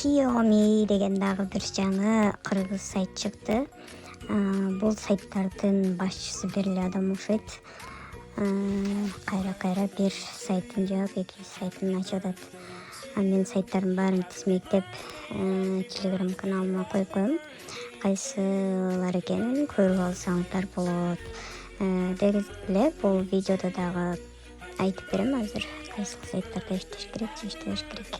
Xiaomi деген дагы бир жаңы кыргыз сайт чыкты. Бул сайттардын башчысы бир эле адам окшойт. Кайра бир сайтын жаап, экинчи сайтын ачып атат. Мен сайттардын баарын тизмектеп, Telegram каналыма коюп коем. Кайсылар экенин көрүп алсаңыздар болот. Деги эле бул видеодо дагы айтып берем азыр кайсыл сайттарда иштеш керек же иштебеш керек.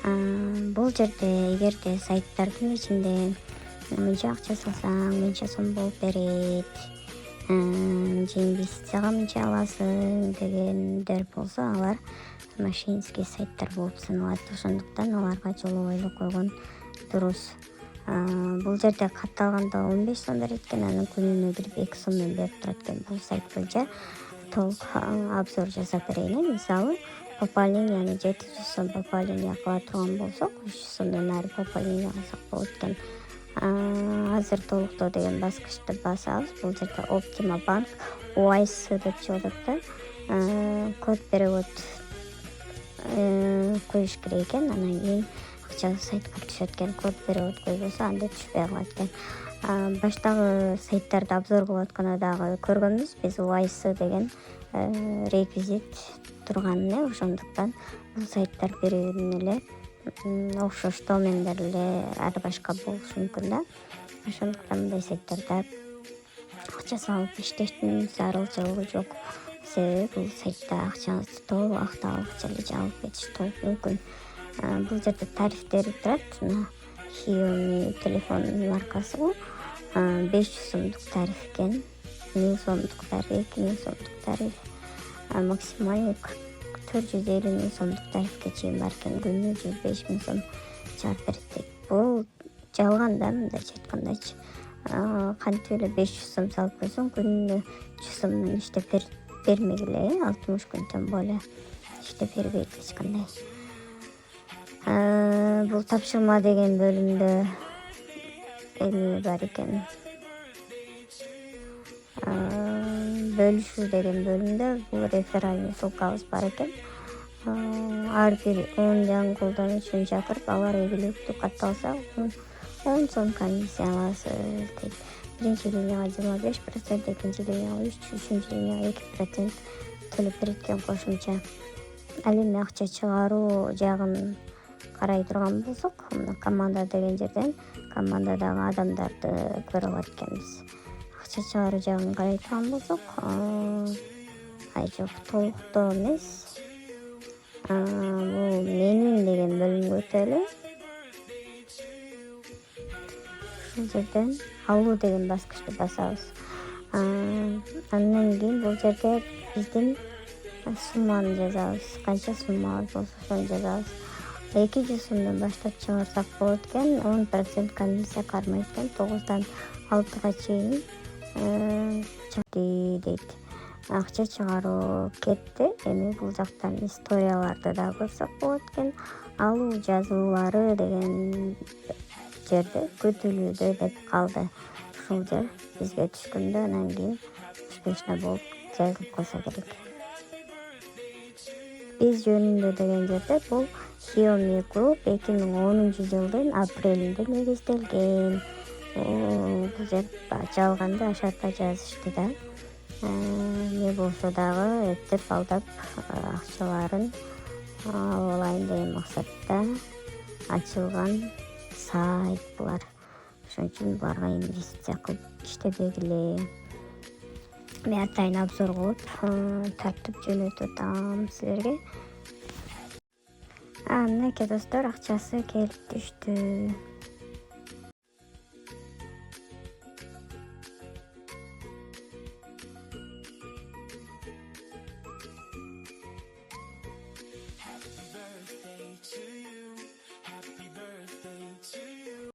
Бул жерде эгерде сайттардын ичинде мынча акча салсаң мынча сом болуп берет, же инвестицияга мынча аласың дегендер болсо, алар мошеннический сайттар болуп саналат. Ошондуктан аларга жолу ойлоп койгон дурус. Бул жерде катталганда 15 сом берет экен, анан күнүнө кирип 2 сомдон берип турат экен. Бул сайт боюнча толук обзор жасап берейин. Мисалы, пополненияны 700 сом пополнение кыла турган болсок, 300 сомдон ары пополнение кылсак болот экен. Азыр толуктоо деген баскычты басабыз. Бул жерде Optima Bank Wise деп чыгып атат да. Код перевод коюш керек экен, анан кийин акча сайтка түшөт экен. Код перевод койбосо анда түшпөй калат экен. Баштагы сайттарды обзор кылып атканда дагы көргөнбүз биз Wise деген реквизит турганын. Ошондуктан бул сайттар бири-бирине эле окшош домендер эле ар башка болушу мүмкүн да. Ошондуктан мындай сайттарда акча салып иштештин зарылчылыгы жок. Себеби бул сайтта акчаңызды толук акталыкча эле жаап кетиш толук мүмкүн. Бул жерде тарифтери турат. Xiaomi телефон маркасы бул 500 сомдук тариф экен, 1000 сомдук тариф, 2000 сомдук тариф, максималдуу 450 000 сомдук тарифке чейин бар экен. Күнүнө 105 000 сом чыгып берет. Бул жалган да, мындайча айткандачы. Кантип эле 500 сом салып койсоң, күнүнө 100 сомдон иштеп бермегиле, 60 күндөн более иштеп бербейт эч кандай. Бул тапшырма деген бөлүмдө эми бар экен. Бөлүшүү деген бөлүмдө бул реферальный ссылкабыз бар экен. Ар бир 10 жаңы колдонуучуну чакырып, алар ийгиликтүү катталса 10 сом комиссия аласыз дейт. Биринчи линияга 25%, экинчи линияга 3%, үчүнчү линияга 2% төлөп берет экен кошумча. Ал эми акча чыгаруу жагын карай турган болсок, мына команда деген жерден командадагы адамдарды көрө алат экенбиз. Акча чыгаруу жагын карай турган болсок, жок, толуктоо эмес. Бул меню деген бөлүмгө өтөлү. Ушул жерден алуу деген баскычты басабыз. Андан кийин бул жерде биздин сумманы жазабыз. Канча суммабыз болсо ошону жазабыз. 200 сомдон баштап чыгарсак болот экен. 10% комиссия кармайт экен. 9-дан 6-га чейин дейт. Акча чыгаруу кетти. Эми бул жактан историяларды да көрсөк болот экен. Алуу жазуулары деген жерде күтүлүүдө деп калды. Ушул жер бизге түшкөндө, анан кийин успешно болуп жазылып калса керек. Биз жөнүндө деген жерде бул Xiaomi Group 2010-жылдын апрелинде негизделген. Бул жер жалганды ашарта жазышты да. Не болсо дагы эптеп алдап акчаларын алайын деген максатта ачылган сайт булар. Ошон үчүн буларга инвестиция кылып иштебегиле. Мен атайын обзор кылып тартып жөнөтүп атам силерге. Мынакей достор, акчасы келип түштү.